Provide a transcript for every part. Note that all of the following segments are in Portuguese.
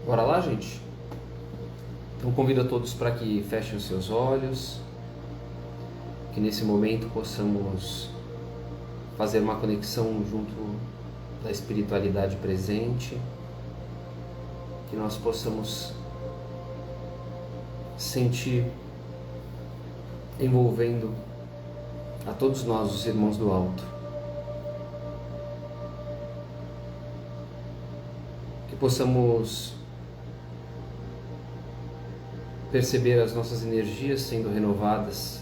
Bora lá, gente? Então convido a todos para que fechem os seus olhos, que nesse momento possamos fazer uma conexão junto da espiritualidade presente, que nós possamos sentir envolvendo a todos nós, os irmãos do alto. Que possamos perceber as nossas energias sendo renovadas,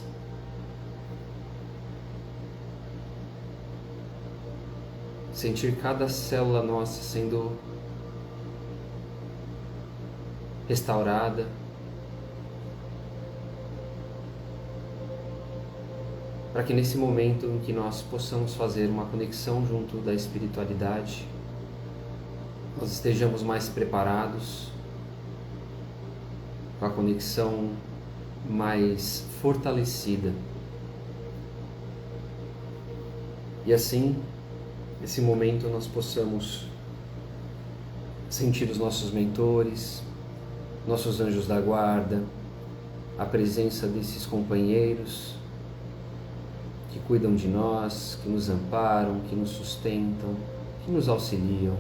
sentir cada célula nossa sendo restaurada, para que nesse momento em que nós possamos fazer uma conexão junto da espiritualidade, nós estejamos mais preparados, com a conexão mais fortalecida. E assim, nesse momento, nós possamos sentir os nossos mentores, nossos anjos da guarda, a presença desses companheiros que cuidam de nós, que nos amparam, que nos sustentam, que nos auxiliam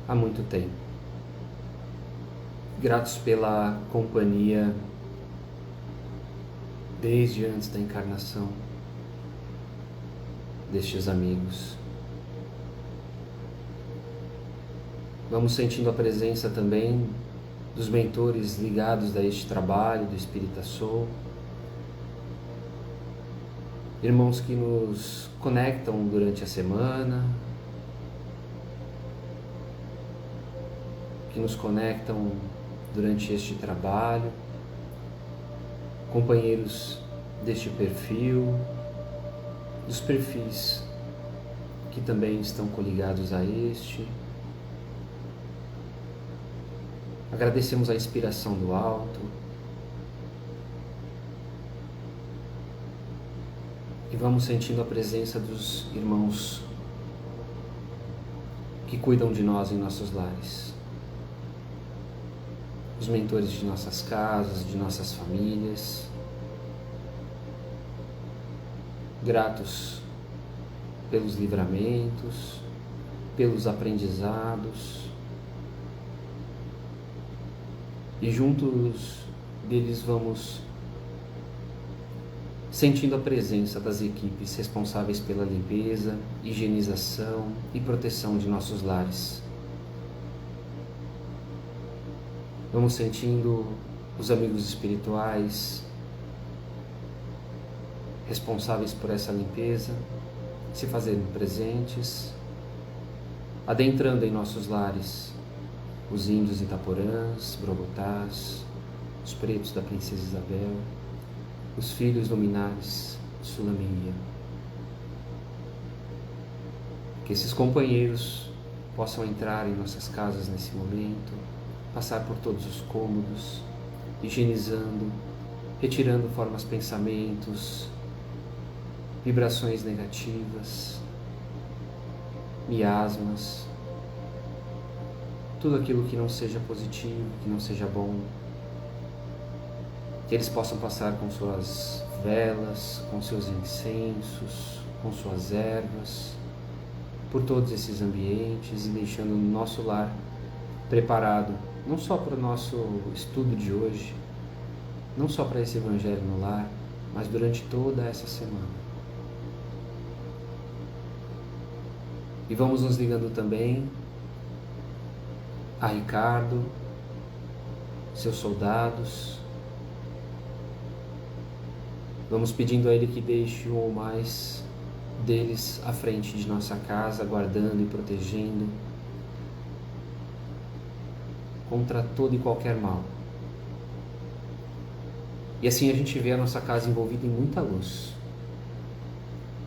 há muito tempo. Gratos pela companhia desde antes da encarnação destes amigos. Vamos sentindo a presença também dos mentores ligados a este trabalho do Espírita Soul, irmãos que nos conectam durante a semana, que nos conectam durante este trabalho, companheiros deste perfil, dos perfis que também estão coligados a este. Agradecemos a inspiração do alto e vamos sentindo a presença dos irmãos que cuidam de nós em nossos lares. Os mentores de nossas casas, de nossas famílias, gratos pelos livramentos, pelos aprendizados, e juntos deles vamos sentindo a presença das equipes responsáveis pela limpeza, higienização e proteção de nossos lares. Vamos sentindo os amigos espirituais responsáveis por essa limpeza se fazendo presentes, adentrando em nossos lares os índios itaporãs, brogotás, os pretos da Princesa Isabel, os filhos luminares de Sulamia. Que esses companheiros possam entrar em nossas casas nesse momento, passar por todos os cômodos, higienizando, retirando formas, pensamentos, vibrações negativas, miasmas, tudo aquilo que não seja positivo, que não seja bom. Que eles possam passar com suas velas, com seus incensos, com suas ervas, por todos esses ambientes e deixando o nosso lar preparado não só para o nosso estudo de hoje, não só para esse Evangelho no lar, mas durante toda essa semana. E vamos nos ligando também a Ricardo, seus soldados. Vamos pedindo a Ele que deixe um ou mais deles à frente de nossa casa, guardando e protegendo contra todo e qualquer mal. E assim a gente vê a nossa casa envolvida em muita luz,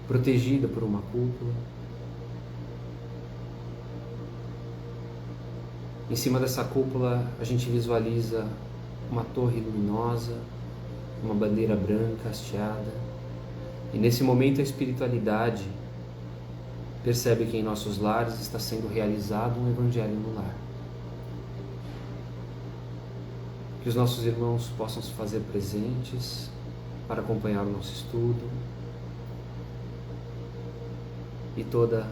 protegida por uma cúpula. Em cima dessa cúpula a gente visualiza uma torre luminosa, uma bandeira branca hasteada. E nesse momento a espiritualidade percebe que em nossos lares está sendo realizado um Evangelho no lar. que os nossos irmãos possam se fazer presentes para acompanhar o nosso estudo e todo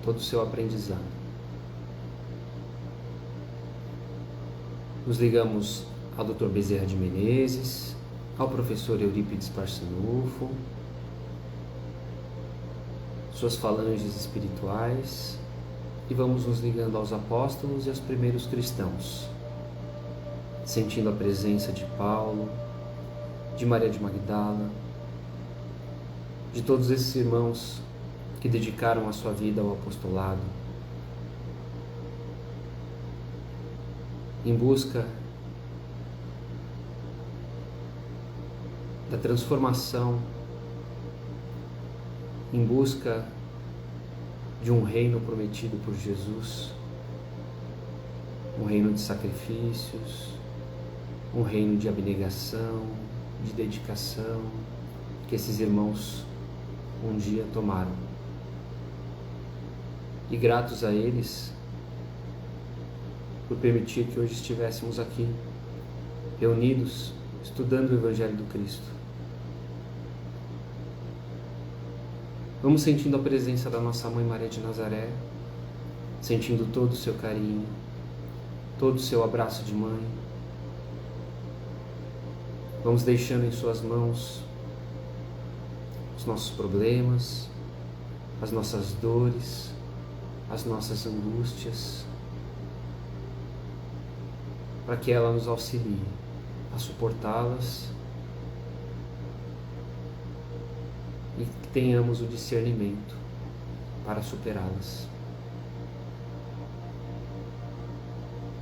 o seu aprendizado. Nos ligamos ao Dr. Bezerra de Menezes, ao professor Eurípides Parsanufo, suas falanges espirituais, e vamos nos ligando aos apóstolos e aos primeiros cristãos, sentindo a presença de Paulo, de Maria de Magdala, de todos esses irmãos que dedicaram a sua vida ao apostolado, em busca da transformação, em busca de um reino prometido por Jesus, um reino de sacrifícios, um reino de abnegação, de dedicação, que esses irmãos um dia tomaram. E gratos a eles por permitir que hoje estivéssemos aqui, reunidos, estudando o Evangelho do Cristo. Vamos sentindo a presença da nossa Mãe Maria de Nazaré, sentindo todo o seu carinho, todo o seu abraço de mãe. Vamos deixando em suas mãos os nossos problemas, as nossas dores, as nossas angústias, para que ela nos auxilie a suportá-las e que tenhamos o discernimento para superá-las.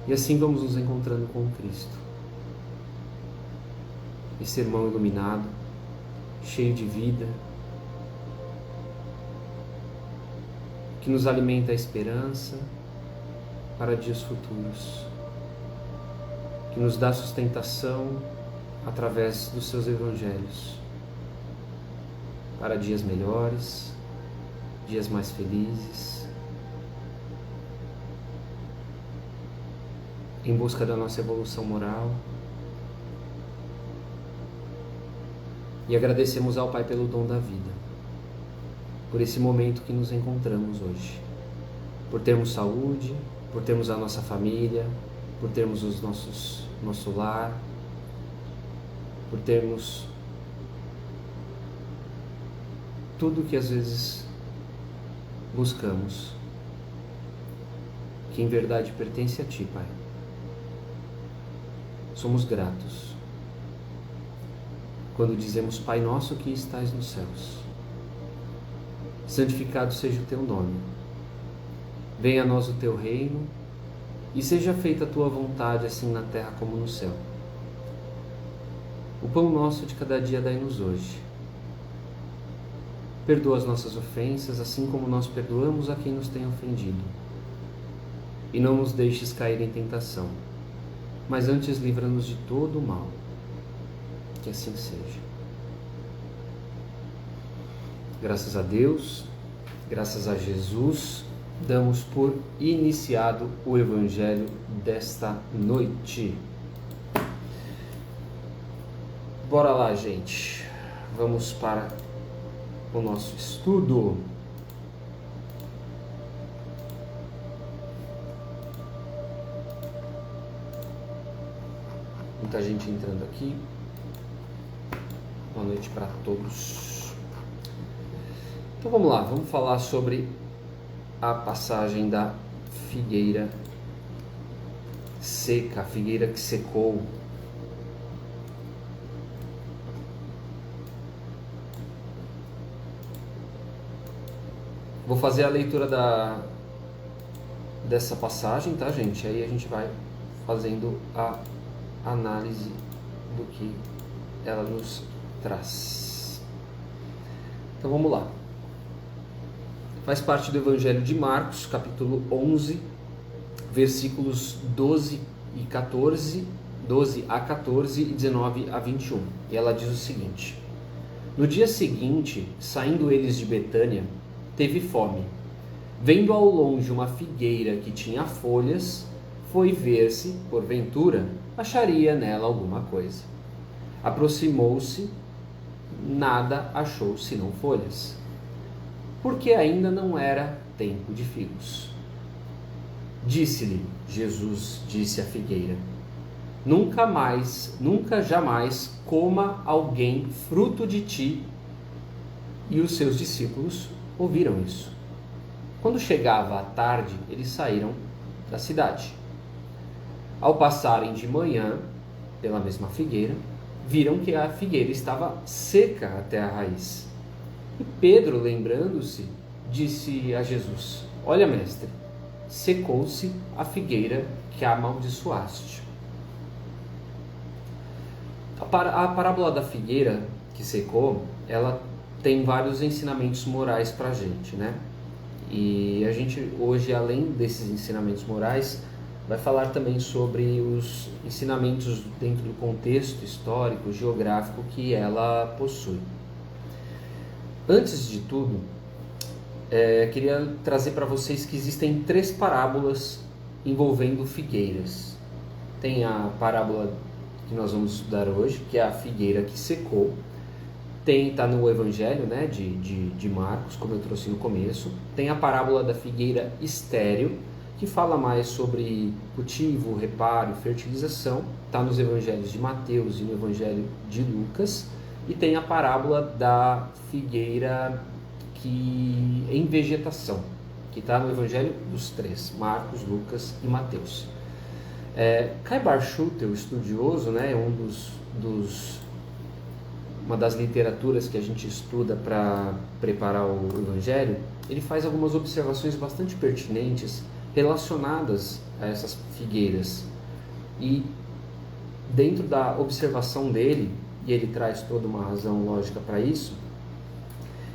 E assim vamos nos encontrando com o Cristo, esse irmão iluminado, cheio de vida, que nos alimenta a esperança para dias futuros, que nos dá sustentação através dos seus evangelhos, para dias melhores, dias mais felizes, em busca da nossa evolução moral. E agradecemos ao Pai pelo dom da vida, por esse momento que nos encontramos hoje, por termos saúde, por termos a nossa família, por termos nosso lar, por termos tudo que às vezes buscamos, que em verdade pertence a Ti, Pai. Somos gratos quando dizemos: Pai nosso que estais nos céus, santificado seja o Teu nome, venha a nós o Teu reino, e seja feita a Tua vontade, assim na terra como no céu. O pão nosso de cada dia dai-nos hoje. Perdoa as nossas ofensas, assim como nós perdoamos a quem nos tem ofendido. E não nos deixes cair em tentação, mas antes livra-nos de todo o mal. Que assim seja. Graças a Deus, graças a Jesus, damos por iniciado o Evangelho desta noite. Bora lá, gente. Vamos para o nosso estudo. Muita gente entrando aqui. Boa noite para todos. Então vamos lá, vamos falar sobre a passagem da figueira seca, a figueira que secou. Vou fazer a leitura dessa passagem, tá, gente? Aí a gente vai fazendo a análise do que ela nos traz. Então vamos lá. Faz parte do Evangelho de Marcos, capítulo 11, versículos 12 a 14 e 19 a 21. E ela diz o seguinte: No dia seguinte, saindo eles de Betânia, teve fome. Vendo ao longe uma figueira que tinha folhas, foi ver se, porventura, acharia nela alguma coisa. Aproximou-se, nada achou senão folhas, porque ainda não era tempo de figos. Disse-lhe, Jesus disse à figueira: nunca jamais coma alguém fruto de ti. E os seus discípulos ouviram isso. Quando chegava a tarde, eles saíram da cidade. Ao passarem de manhã pela mesma figueira, viram que a figueira estava seca até a raiz. E Pedro, lembrando-se, disse a Jesus: olha, mestre, secou-se a figueira que amaldiçoaste. A parábola da figueira que secou, ela tem vários ensinamentos morais para a gente, né? E a gente hoje, além desses ensinamentos morais, vai falar também sobre os ensinamentos dentro do contexto histórico, geográfico que ela possui. Antes de tudo, queria trazer para vocês que existem 3 parábolas envolvendo figueiras. Tem a parábola que nós vamos estudar hoje, que é a figueira que secou. Está no Evangelho, né, de Marcos, como eu trouxe no começo. Tem a parábola da figueira estéril, que fala mais sobre cultivo, reparo, fertilização. Está nos Evangelhos de Mateus e no Evangelho de Lucas. E tem a parábola da figueira em vegetação, que está no Evangelho dos 3, Marcos, Lucas e Mateus. Kai Bar-Schulte, o estudioso, né, uma das literaturas que a gente estuda para preparar o Evangelho, ele faz algumas observações bastante pertinentes relacionadas a essas figueiras. E dentro da observação dele, e ele traz toda uma razão lógica para isso,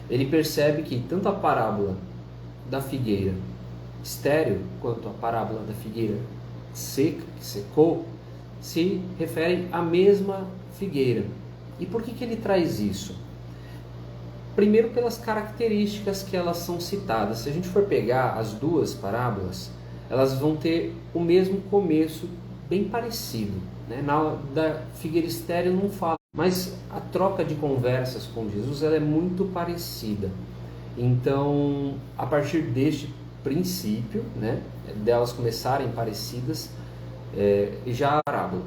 ele percebe que tanto a parábola da figueira estéril quanto a parábola da figueira seca, que secou, se referem à mesma figueira. E por que ele traz isso? Primeiro, pelas características que elas são citadas. Se a gente for pegar as 2 parábolas, elas vão ter o mesmo começo, bem parecido, né? Na da figueira estéril não fala, mas a troca de conversas com Jesus ela é muito parecida. Então, a partir deste princípio, né, delas começarem parecidas, já a parábola.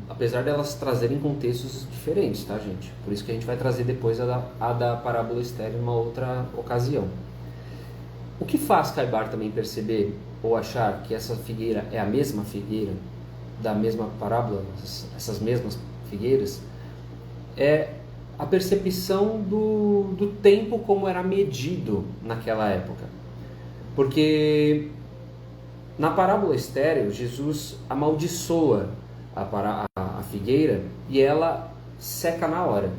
Apesar delas trazerem contextos diferentes, tá, gente? Por isso que a gente vai trazer depois a da parábola estéril em uma outra ocasião. O que faz Kai Bar também perceber ou achar que essa figueira é a mesma figueira da mesma parábola, essas mesmas figueiras, é a percepção do tempo como era medido naquela época. Porque na parábola estéril, Jesus amaldiçoa a figueira e ela seca na hora.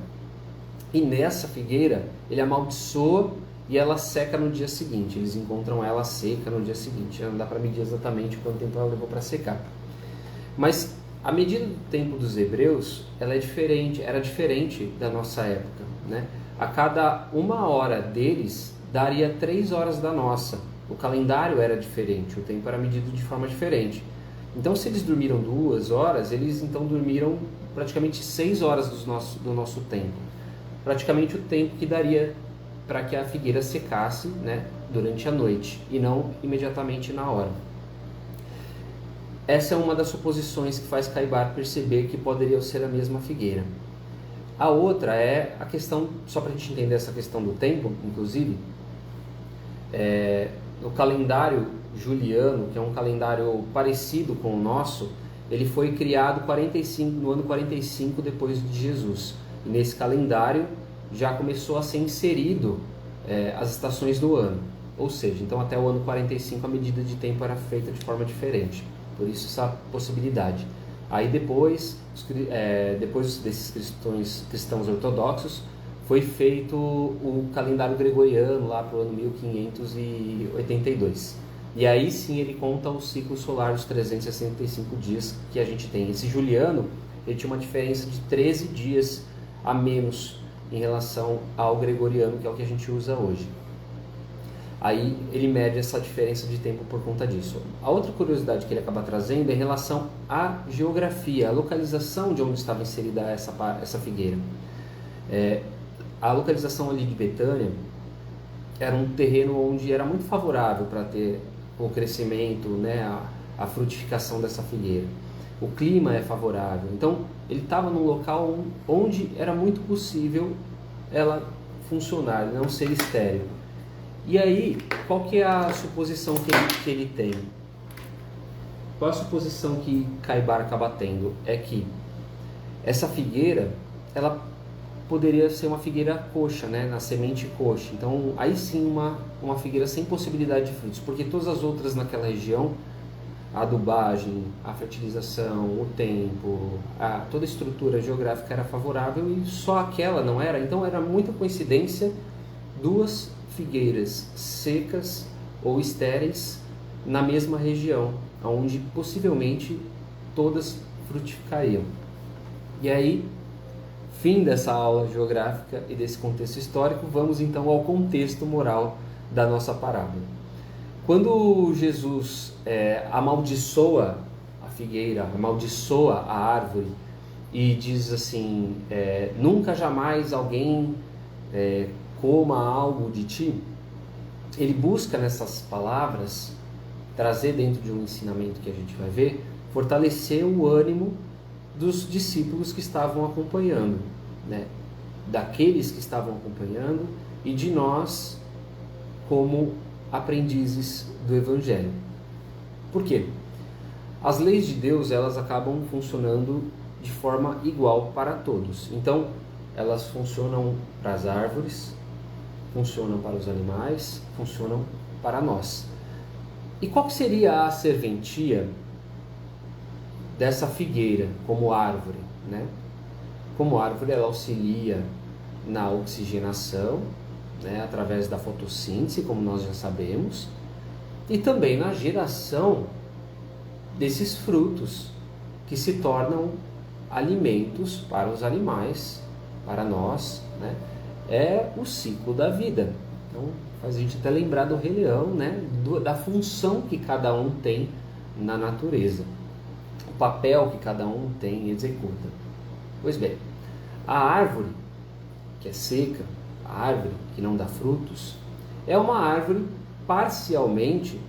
E nessa figueira, ele amaldiçoa e ela seca no dia seguinte. Eles encontram ela seca no dia seguinte. Não dá para medir exatamente quanto tempo ela levou para secar. Mas a medida do tempo dos hebreus ela era diferente da nossa época, né? A cada 1 hora deles daria 3 horas da nossa. O calendário era diferente, o tempo era medido de forma diferente. Então, se eles dormiram 2 horas, eles então dormiram praticamente 6 horas do nosso tempo. Praticamente o tempo que daria para que a figueira secasse, né, durante a noite e não imediatamente na hora. Essa é uma das suposições que faz Kai Bar perceber que poderia ser a mesma figueira. A outra é a questão, só para a gente entender essa questão do tempo, inclusive, o calendário juliano, que é um calendário parecido com o nosso, ele foi criado no ano 45 depois de Jesus. E nesse calendário já começou a ser inserido as estações do ano. Ou seja, então até o ano 45 a medida de tempo era feita de forma diferente. Por isso essa possibilidade. Aí depois desses cristãos ortodoxos, foi feito o calendário gregoriano lá para o ano 1582. E aí sim ele conta o ciclo solar dos 365 dias que a gente tem. Esse juliano, ele tinha uma diferença de 13 dias a menos em relação ao gregoriano, que é o que a gente usa hoje. Aí ele mede essa diferença de tempo por conta disso. A outra curiosidade que ele acaba trazendo é em relação à geografia, a localização de onde estava inserida essa figueira. A localização ali de Betânia era um terreno onde era muito favorável para ter o crescimento, né, a frutificação dessa figueira. O clima é favorável. Então, ele estava num local onde era muito possível ela funcionar, não ser estéril. E aí, qual que é a suposição que ele tem? Qual a suposição que Caibar acaba tendo? É que essa figueira, ela poderia ser uma figueira coxa, né? Na semente coxa. Então, aí sim uma figueira sem possibilidade de frutos, porque todas as outras naquela região, a adubagem, a fertilização, o tempo, toda a estrutura geográfica era favorável e só aquela não era. Então, era muita coincidência duas figueiras secas ou estéreis na mesma região, onde possivelmente todas frutificariam. E aí, fim dessa aula geográfica e desse contexto histórico, vamos então ao contexto moral da nossa parábola. Quando Jesus amaldiçoa a figueira, amaldiçoa a árvore e diz assim, nunca jamais alguém coma algo de ti, ele busca nessas palavras trazer dentro de um ensinamento que a gente vai ver, fortalecer o ânimo dos discípulos que estavam acompanhando, né? Daqueles que estavam acompanhando e de nós como aprendizes do Evangelho. Por quê? As leis de Deus, elas acabam funcionando de forma igual para todos. Então, elas funcionam para as árvores, funcionam para os animais, funcionam para nós. E qual seria a serventia dessa figueira como árvore, né? Como árvore, ela auxilia na oxigenação, né, através da fotossíntese, como nós já sabemos, e também na geração desses frutos que se tornam alimentos para os animais, para nós, né? É o ciclo da vida. Então, faz a gente até lembrar do Rei Leão, né? Da função que cada um tem na natureza, o papel que cada um tem e executa. Pois bem, a árvore que é seca, a árvore que não dá frutos, é uma árvore parcialmente,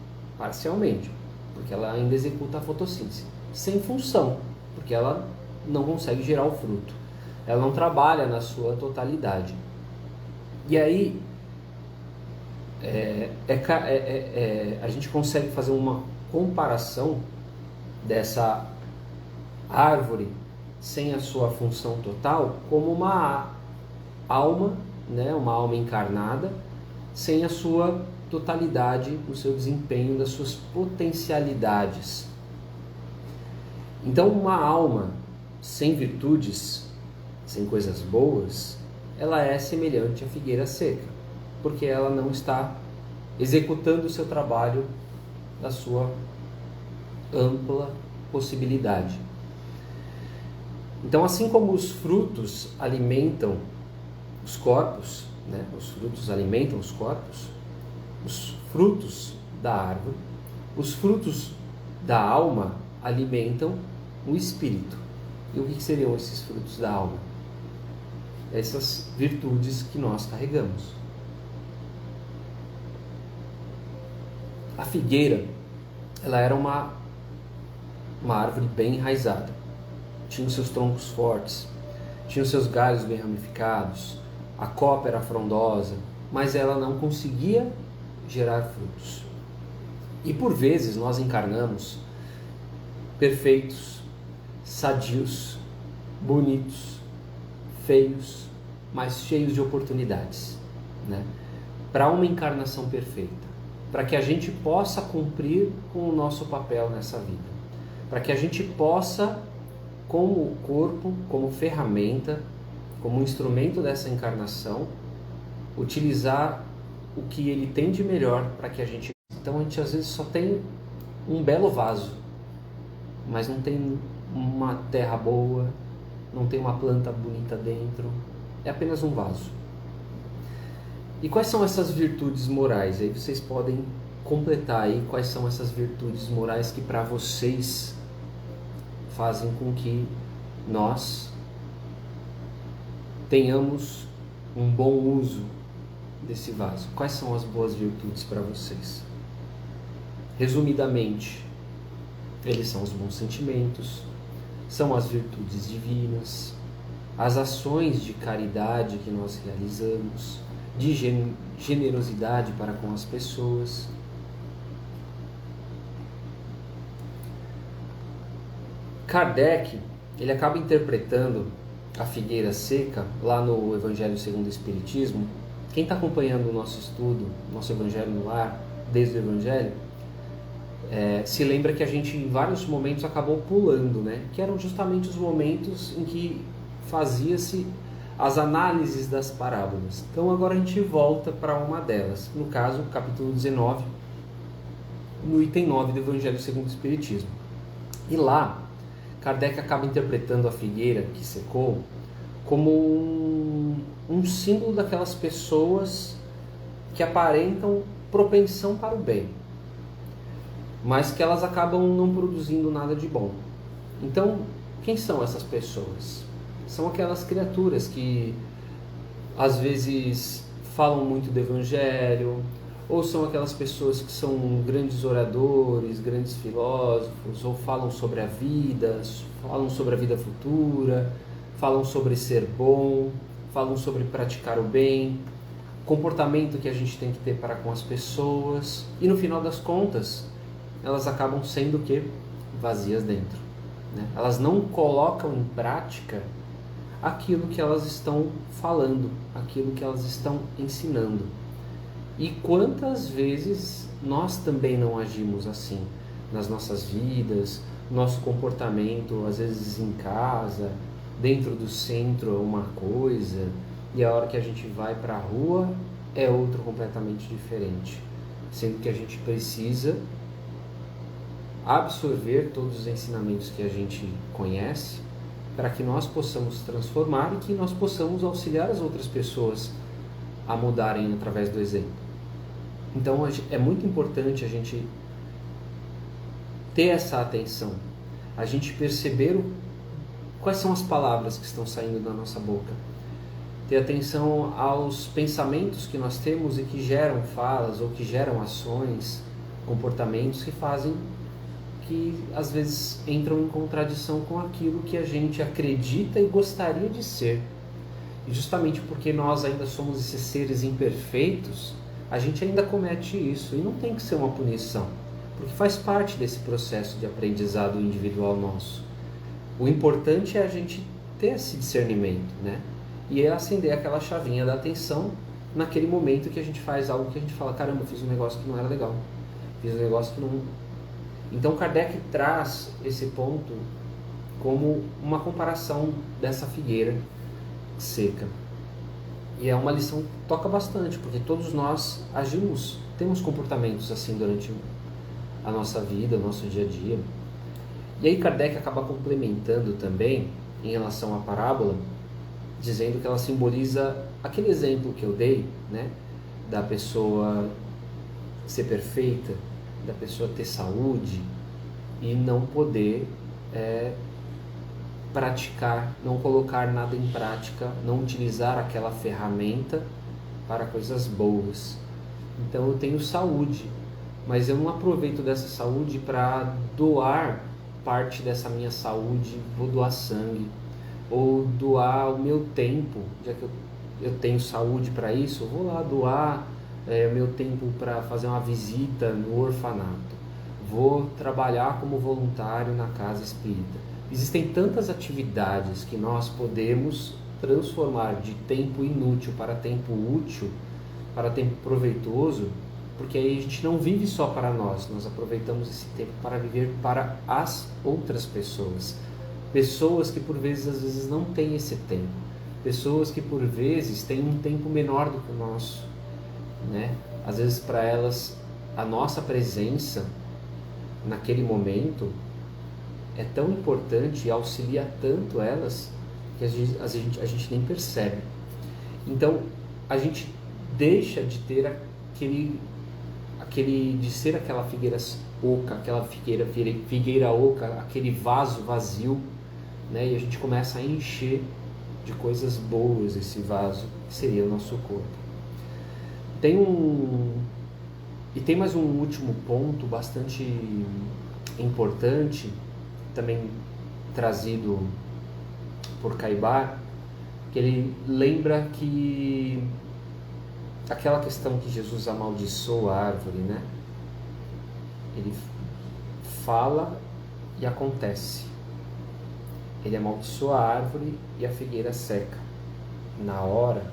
porque ela ainda executa a fotossíntese, sem função, porque ela não consegue gerar o fruto, ela não trabalha na sua totalidade. E aí a gente consegue fazer uma comparação dessa árvore sem a sua função total como uma alma, né, uma alma encarnada, sem a sua totalidade, o seu desempenho, das suas potencialidades. Então, uma alma sem virtudes, sem coisas boas, ela é semelhante à figueira seca, porque ela não está executando o seu trabalho da sua ampla possibilidade. Então, assim como os frutos alimentam os corpos, né? Os frutos alimentam os corpos, os frutos da árvore, os frutos da alma alimentam o espírito. E o que seriam esses frutos da alma? Essas virtudes que nós carregamos. A figueira, ela era uma árvore bem enraizada. Tinha os seus troncos fortes, tinha os seus galhos bem ramificados, a copa era frondosa, mas ela não conseguia gerar frutos. E por vezes nós encarnamos perfeitos, sadios, bonitos, feios, mas cheios de oportunidades, né? Para uma encarnação perfeita, para que a gente possa cumprir com o nosso papel nessa vida, para que a gente possa, como corpo, como ferramenta, como instrumento dessa encarnação, utilizar o que ele tem de melhor para que a gente... Então a gente às vezes só tem um belo vaso, mas não tem uma terra boa, não tem uma planta bonita dentro, é apenas um vaso. E quais são essas virtudes morais? Aí vocês podem completar aí quais são essas virtudes morais que para vocês fazem com que nós tenhamos um bom uso desse vaso. Quais são as boas virtudes para vocês? Resumidamente, eles são os bons sentimentos, são as virtudes divinas, as ações de caridade que nós realizamos, de generosidade para com as pessoas. Kardec, ele acaba interpretando a figueira seca lá no Evangelho segundo o Espiritismo. Quem está acompanhando o nosso estudo, nosso Evangelho no Lar, desde o Evangelho, se lembra que a gente em vários momentos acabou pulando, né? Que eram justamente os momentos em que fazia-se as análises das parábolas. Então agora a gente volta para uma delas, no caso, capítulo 19, no item 9 do Evangelho segundo o Espiritismo. E lá, Kardec acaba interpretando a figueira que secou como um símbolo daquelas pessoas que aparentam propensão para o bem, mas que elas acabam não produzindo nada de bom. Então, quem são essas pessoas? São aquelas criaturas que às vezes falam muito do Evangelho, ou são aquelas pessoas que são grandes oradores, grandes filósofos, ou falam sobre a vida futura, falam sobre ser bom, falam sobre praticar o bem, comportamento que a gente tem que ter para com as pessoas, e no final das contas, elas acabam sendo o quê? Vazias dentro, né? Elas não colocam em prática aquilo que elas estão falando, aquilo que elas estão ensinando. E quantas vezes nós também não agimos assim nas nossas vidas, nosso comportamento, às vezes em casa, dentro do centro é uma coisa, e a hora que a gente vai para a rua é outro completamente diferente. Sendo que a gente precisa absorver todos os ensinamentos que a gente conhece para que nós possamos transformar e que nós possamos auxiliar as outras pessoas a mudarem através do exemplo. Então é muito importante a gente ter essa atenção, a gente perceber quais são as palavras que estão saindo da nossa boca, ter atenção aos pensamentos que nós temos e que geram falas ou que geram ações, comportamentos que fazem que às vezes entram em contradição com aquilo que a gente acredita e gostaria de ser. E justamente porque nós ainda somos esses seres imperfeitos, a gente ainda comete isso, e não tem que ser uma punição, porque faz parte desse processo de aprendizado individual nosso. O importante é a gente ter esse discernimento, né? E é acender aquela chavinha da atenção naquele momento que a gente faz algo que a gente fala, caramba, fiz um negócio que não era legal, fiz um negócio que não... Então Kardec traz esse ponto como uma comparação dessa figueira seca. E é uma lição que toca bastante, porque todos nós agimos, temos comportamentos assim durante a nossa vida, o nosso dia a dia. E aí Kardec acaba complementando também em relação à parábola, dizendo que ela simboliza aquele exemplo que eu dei, né, da pessoa ser perfeita, da pessoa ter saúde e não poder praticar, não colocar nada em prática, não utilizar aquela ferramenta para coisas boas. Então eu tenho saúde, mas eu não aproveito dessa saúde para doar parte dessa minha saúde, vou doar sangue, ou doar o meu tempo, já que eu tenho saúde para isso, eu vou lá doar o meu tempo para fazer uma visita no orfanato, vou trabalhar como voluntário na casa espírita. Existem tantas atividades que nós podemos transformar de tempo inútil para tempo útil, para tempo proveitoso, porque aí a gente não vive só para nós aproveitamos esse tempo para viver para as outras pessoas. Pessoas que por vezes, às vezes não têm esse tempo. Pessoas que por vezes têm um tempo menor do que o nosso, né? Às vezes para elas a nossa presença naquele momento é tão importante e auxilia tanto elas que a gente nem percebe. Então a gente deixa de ter de ser aquela figueira oca, aquela figueira oca, aquele vaso vazio, né? E a gente começa a encher de coisas boas esse vaso, que seria o nosso corpo. Tem mais um último ponto bastante importante, também trazido por Caibar, que ele lembra que aquela questão que Jesus amaldiçoa a árvore, né? Ele fala e acontece. Ele amaldiçoa a árvore e a figueira seca, na hora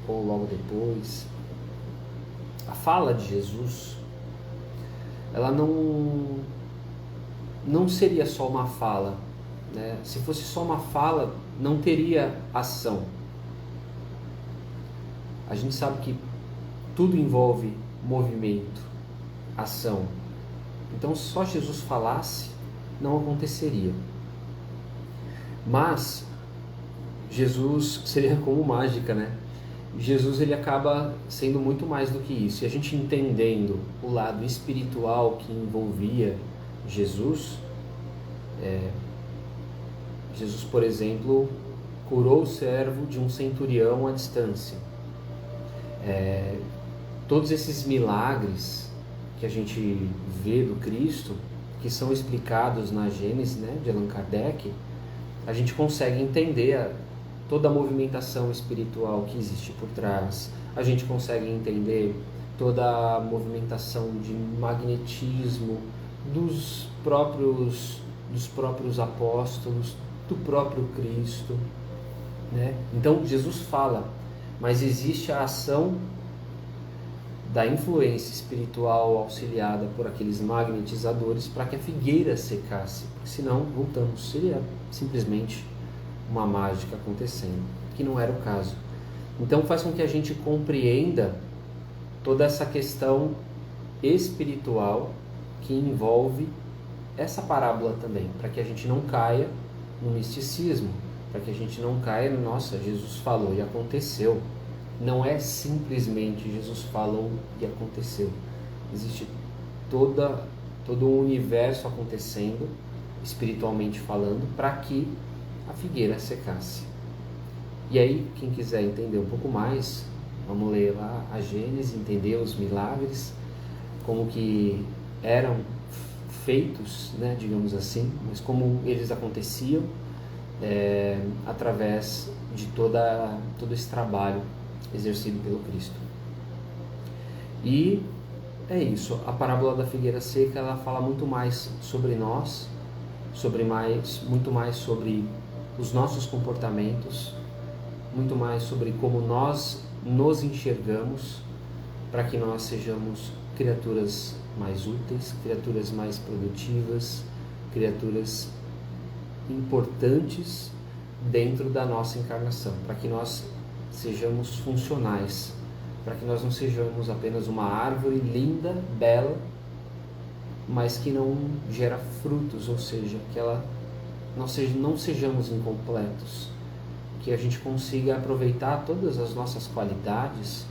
ou logo depois. A fala de Jesus, ela não seria só uma fala, né? Se fosse só uma fala, não teria ação. A gente sabe que tudo envolve movimento, ação. Então, se só Jesus falasse, não aconteceria. Mas Jesus seria como mágica, né? Jesus, ele acaba sendo muito mais do que isso. E a gente entendendo o lado espiritual que envolvia Jesus, Jesus, por exemplo, curou o servo de um centurião à distância. Todos esses milagres que a gente vê do Cristo, que são explicados na Gênesis, né, de Allan Kardec, a gente consegue entender toda a movimentação espiritual que existe por trás. A gente consegue entender toda a movimentação de magnetismo dos próprios apóstolos, do próprio Cristo, né? Então Jesus fala, mas existe a ação da influência espiritual auxiliada por aqueles magnetizadores para que a figueira secasse, porque senão, voltamos, seria simplesmente uma mágica acontecendo, que não era o caso. Então faz com que a gente compreenda toda essa questão espiritual que envolve essa parábola também, para que a gente não caia no misticismo, para que a gente não caia no, nossa, Jesus falou e aconteceu. Não é simplesmente Jesus falou e aconteceu. Existe todo um universo acontecendo, espiritualmente falando, para que a figueira secasse. E aí, quem quiser entender um pouco mais, vamos ler lá a Gênesis, entender os milagres, como que eram feitos, né, digamos assim, mas como eles aconteciam através de todo esse trabalho exercido pelo Cristo. E é isso, a parábola da figueira seca, ela fala muito mais sobre nós, muito mais sobre os nossos comportamentos, muito mais sobre como nós nos enxergamos, para que nós sejamos criaturas mais úteis, criaturas mais produtivas, criaturas importantes dentro da nossa encarnação, para que nós sejamos funcionais, para que nós não sejamos apenas uma árvore linda, bela, mas que não gera frutos, ou seja, que ela não sejamos incompletos, que a gente consiga aproveitar todas as nossas qualidades,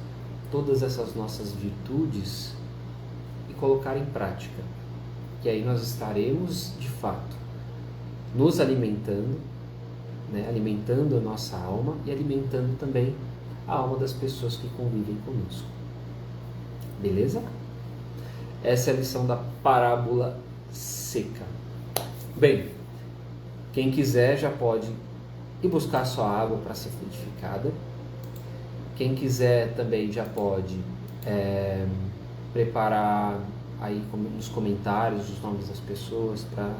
todas essas nossas virtudes e colocar em prática, que aí nós estaremos de fato nos alimentando, né, alimentando a nossa alma e alimentando também a alma das pessoas que convivem conosco. Beleza? Essa é a lição da parábola seca. Bem, quem quiser já pode ir buscar sua água para ser frutificada. Quem quiser também já pode preparar aí nos comentários os nomes das pessoas para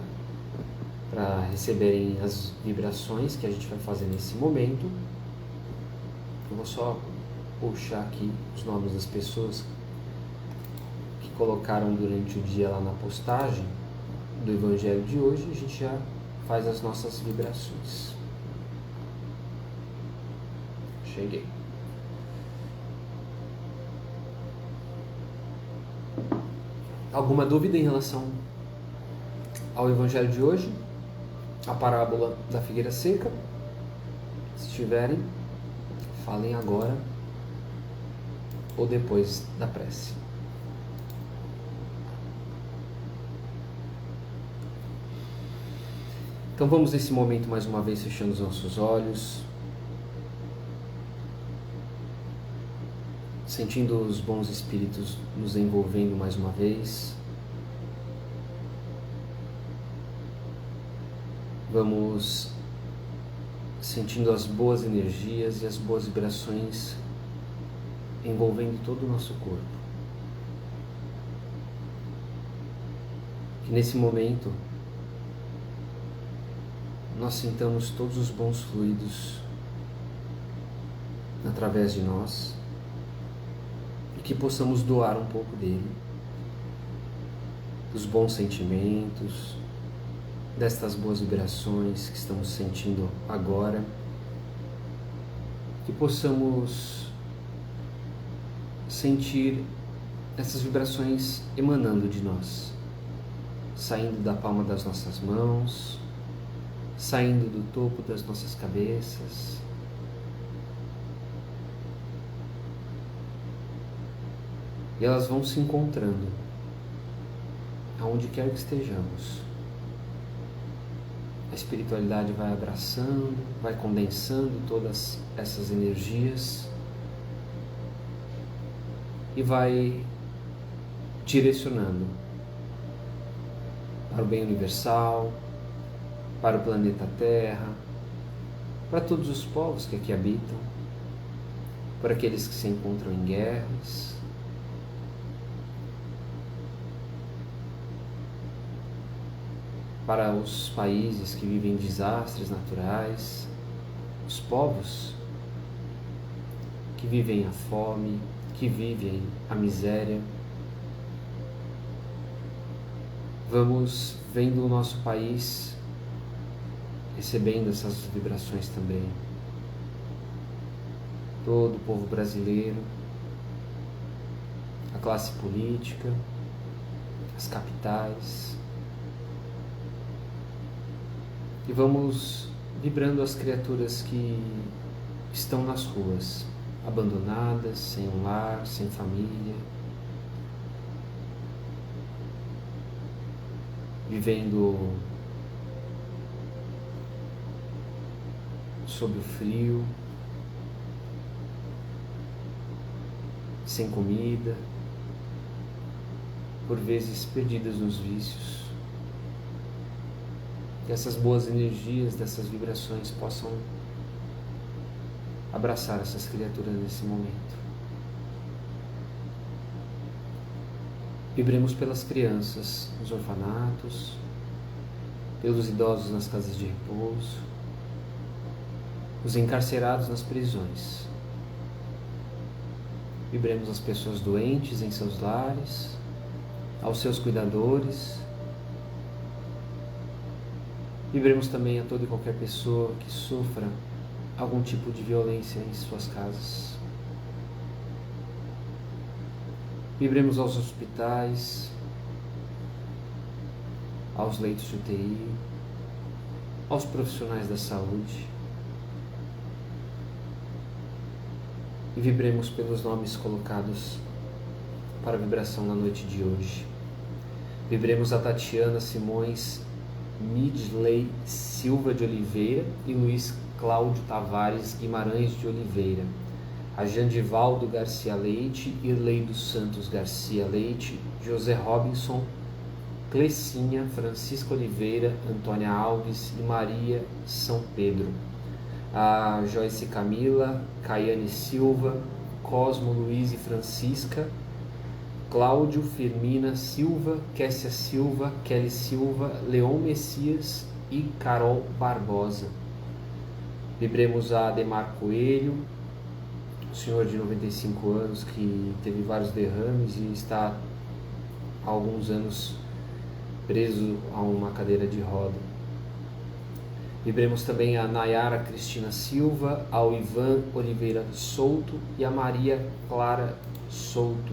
receberem as vibrações que a gente vai fazer nesse momento. Eu vou só puxar aqui os nomes das pessoas que colocaram durante o dia lá na postagem do Evangelho de hoje. A gente já faz as nossas vibrações. Cheguei. Alguma dúvida em relação ao Evangelho de hoje? A parábola da figueira seca? Se tiverem, falem agora. ou depois da prece. Então vamos nesse momento mais uma vez fechando os nossos olhos, sentindo os bons espíritos nos envolvendo mais uma vez. Vamos sentindo as boas energias e as boas vibrações envolvendo todo o nosso corpo. Que nesse momento nós sintamos todos os bons fluidos através de nós e que possamos doar um pouco dele, dos bons sentimentos, destas boas vibrações que estamos sentindo agora, que possamos sentir essas vibrações emanando de nós, saindo da palma das nossas mãos, saindo do topo das nossas cabeças, e elas vão se encontrando aonde quer que estejamos. A espiritualidade vai abraçando, vai condensando todas essas energias e vai direcionando para o bem universal, para o planeta Terra, para todos os povos que aqui habitam, para aqueles que se encontram em guerras, para os países que vivem desastres naturais, os povos que vivem a fome, que vivem a miséria. Vamos vendo o nosso país recebendo essas vibrações também. Todo o povo brasileiro, a classe política, as capitais. E vamos vibrando as criaturas que estão nas ruas, abandonadas, sem um lar, sem família, vivendo sob o frio, sem comida, por vezes perdidas nos vícios. Que essas boas energias, dessas vibrações possam abraçar essas criaturas nesse momento. Vibremos pelas crianças nos orfanatos, pelos idosos nas casas de repouso, os encarcerados nas prisões. Vibremos as pessoas doentes em seus lares, aos seus cuidadores. Vibremos também a toda e qualquer pessoa que sofra algum tipo de violência em suas casas. Vibremos aos hospitais, aos leitos de UTI, aos profissionais da saúde. E vibremos pelos nomes colocados para a vibração na noite de hoje. Vibremos a Tatiana Simões Midley Silva de Oliveira e Luiz Cláudio Tavares Guimarães de Oliveira, a Jandivaldo Garcia Leite, Irlei dos Santos Garcia Leite, José Robinson, Clecinha, Francisca Oliveira, Antônia Alves e Maria São Pedro, a Joyce Camila, Caiane Silva, Cosmo Luiz e Francisca, Cláudio Firmina Silva, Kessia Silva, Kelly Silva, Leon Messias e Carol Barbosa. Vibremos a Ademar Coelho, um senhor de 95 anos que teve vários derrames e está há alguns anos preso a uma cadeira de roda. Vibremos também a Nayara Cristina Silva, ao Ivan Oliveira Souto e a Maria Clara Souto.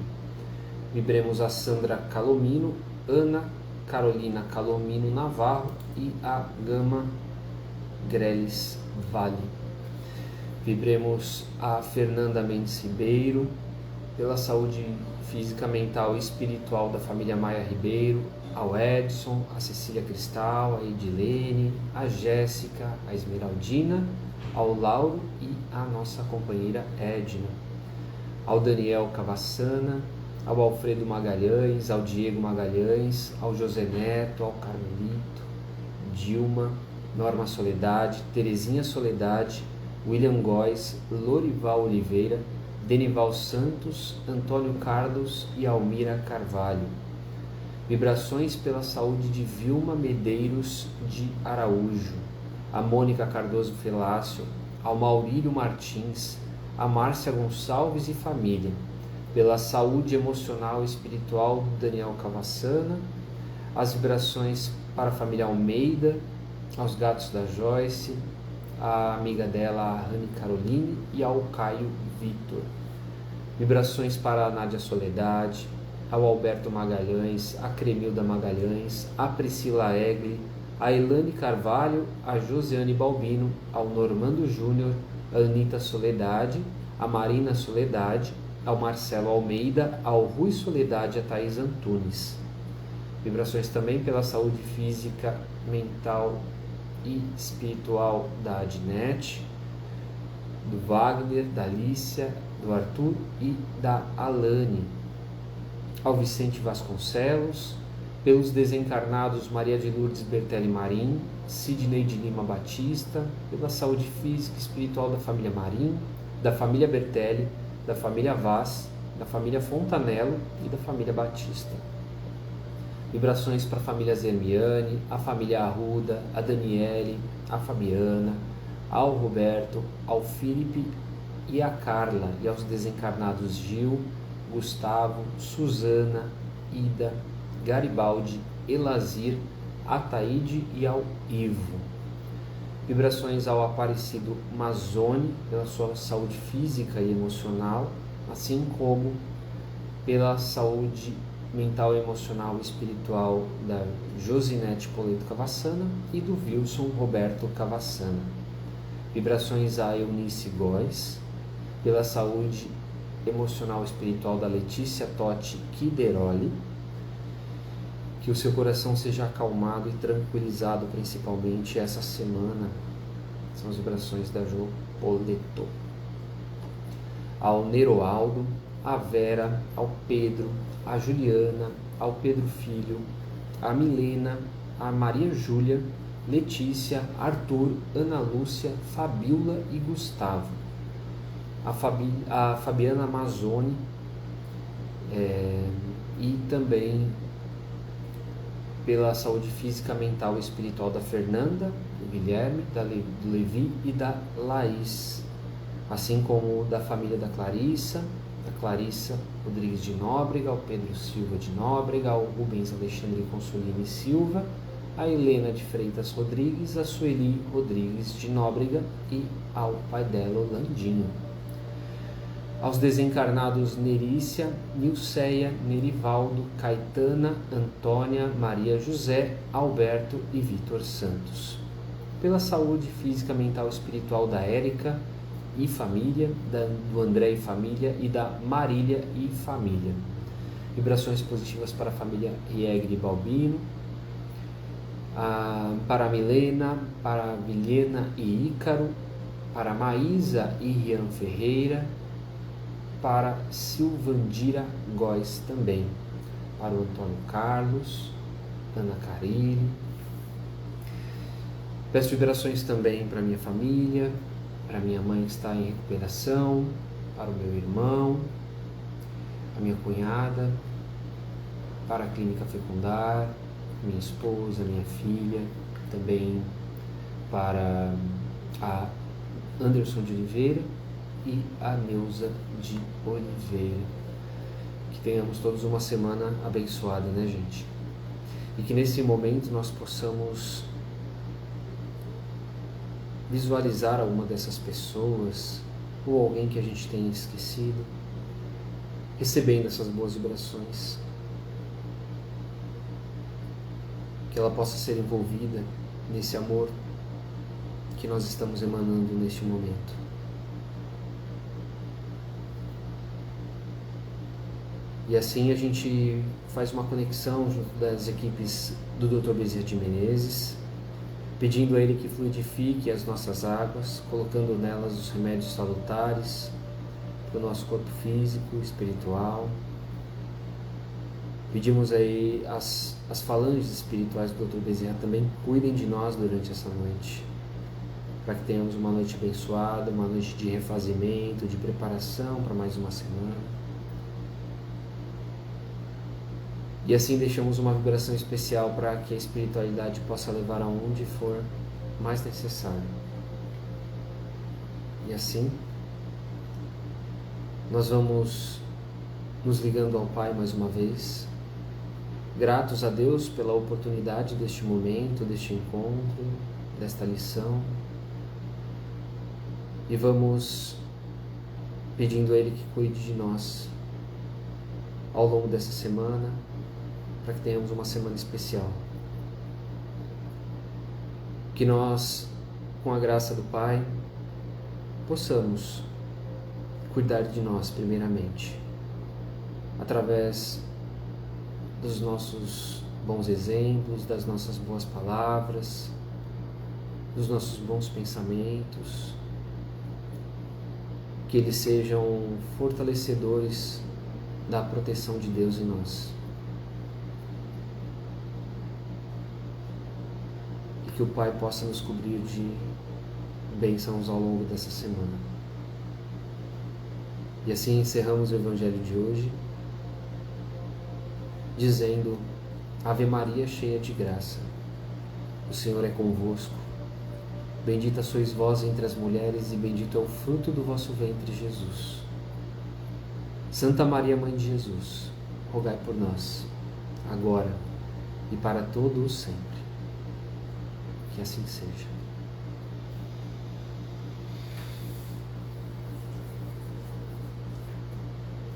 Vibremos a Sandra Calomino, Ana Carolina Calomino Navarro e a Gama Greles Vale. Vibremos a Fernanda Mendes Ribeiro, pela saúde física, mental e espiritual da família Maia Ribeiro, ao Edson, a Cecília Cristal, a Edilene, a Jéssica, a Esmeraldina, ao Lauro e a nossa companheira Edna, ao Daniel Cavassana, ao Alfredo Magalhães, ao Diego Magalhães, ao José Neto, ao Carmelito, Dilma, Norma Soledade, Terezinha Soledade, William Góes, Lorival Oliveira, Denival Santos, Antônio Carlos e Almira Carvalho. Vibrações pela saúde de Vilma Medeiros de Araújo, a Mônica Cardoso Felácio, ao Maurílio Martins, a Márcia Gonçalves e família, pela saúde emocional e espiritual do Daniel Cavassana, as vibrações para a família Almeida, aos gatos da Joyce, a amiga dela, a Rani Caroline, e ao Caio Vitor. Vibrações para a Nádia Soledade, ao Alberto Magalhães, a Cremilda Magalhães, a Priscila Egli, a Elane Carvalho, a Josiane Balbino, ao Normando Júnior, a Anita Soledade, a Marina Soledade, ao Marcelo Almeida, ao Rui Soledade e a Thaís Antunes. Vibrações também pela saúde física, mental e espiritual da Adnete, do Wagner, da Alicia, do Arthur e da Alane, ao Vicente Vasconcelos, pelos desencarnados Maria de Lourdes Bertelli Marim, Sidney de Lima Batista, pela saúde física e espiritual da família Marim, da família Bertelli, da família Vaz, da família Fontanello e da família Batista. Vibrações para a família Zermiani, a família Arruda, a Daniele, a Fabiana, ao Roberto, ao Felipe e a Carla, e aos desencarnados Gil, Gustavo, Suzana, Ida, Garibaldi, Elazir, Ataíde e ao Ivo. Vibrações ao Aparecido Mazzoni, pela sua saúde física e emocional, assim como pela saúde mental, emocional e espiritual da Josinete Poleto Cavassana e do Wilson Roberto Cavassana. Vibrações a Eunice Góes, pela saúde emocional e espiritual da Letícia Totti Quideroli, que o seu coração seja acalmado e tranquilizado, principalmente essa semana. São as vibrações da Jo Poleto. Ao Neroaldo, a Vera, ao Pedro, a Juliana, ao Pedro Filho, a Milena, a Maria Júlia, Letícia, Arthur, Ana Lúcia, Fabiola e Gustavo. A Fabiana Mazzoni e também pela saúde física, mental e espiritual da Fernanda, do Guilherme, do Levi e da Laís, assim como da família da Clarissa, da Clarissa Rodrigues de Nóbrega, ao Pedro Silva de Nóbrega, ao Rubens Alexandre Consolini Silva, a Helena de Freitas Rodrigues, a Sueli Rodrigues de Nóbrega e ao pai dela, o Landinho. Aos desencarnados Nerícia, Nilceia, Nerivaldo, Caetana, Antônia, Maria José, Alberto e Vitor Santos. Pela saúde física, mental e espiritual da Érica e família, do André e família e da Marília e família. Vibrações positivas para a família Riegre e Balbino, para a Milena, para a Vilhena e Ícaro, para a Maísa e Rian Ferreira, para Silvandira Góes também, para o Antônio Carlos, Ana Carilho. Peço vibrações também para a minha família, para a minha mãe que está em recuperação, para o meu irmão, a minha cunhada, para a Clínica Fecundar, minha esposa, minha filha, também para a Anderson de Oliveira e a Neuza de Oliveira. Que tenhamos todos uma semana abençoada, né, gente? E que nesse momento nós possamos visualizar alguma dessas pessoas ou alguém que a gente tenha esquecido, recebendo essas boas vibrações, que ela possa ser envolvida nesse amor que nós estamos emanando neste momento. E assim a gente faz uma conexão junto das equipes do Dr. Bezerra de Menezes, pedindo a ele que fluidifique as nossas águas, colocando nelas os remédios salutares para o nosso corpo físico, espiritual. Pedimos aí as falanges espirituais do Dr. Bezerra também cuidem de nós durante essa noite, para que tenhamos uma noite abençoada, uma noite de refazimento, de preparação para mais uma semana. E assim deixamos uma vibração especial para que a espiritualidade possa levar aonde for mais necessário. E assim, nós vamos nos ligando ao Pai mais uma vez, gratos a Deus pela oportunidade deste momento, deste encontro, desta lição. E vamos pedindo a Ele que cuide de nós ao longo dessa semana, para que tenhamos uma semana especial. Que nós, com a graça do Pai, possamos cuidar de nós primeiramente, através dos nossos bons exemplos, das nossas boas palavras, dos nossos bons pensamentos, que eles sejam fortalecedores da proteção de Deus em nós. E que o Pai possa nos cobrir de bênçãos ao longo dessa semana. E assim encerramos o Evangelho de hoje, dizendo: Ave Maria, cheia de graça, o Senhor é convosco. Bendita sois vós entre as mulheres, e bendito é o fruto do vosso ventre, Jesus. Santa Maria, Mãe de Jesus, rogai por nós, agora e para todo o sempre. Que assim seja.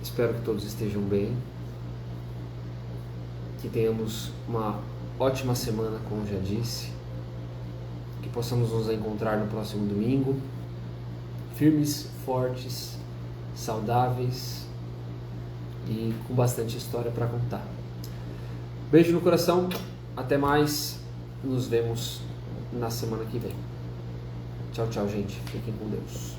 Espero que todos estejam bem, que tenhamos uma ótima semana, como já disse, que possamos nos encontrar no próximo domingo, firmes, fortes, saudáveis e com bastante história para contar. Beijo no coração, até mais, nos vemos na semana que vem. Tchau, tchau, gente. Fiquem com Deus.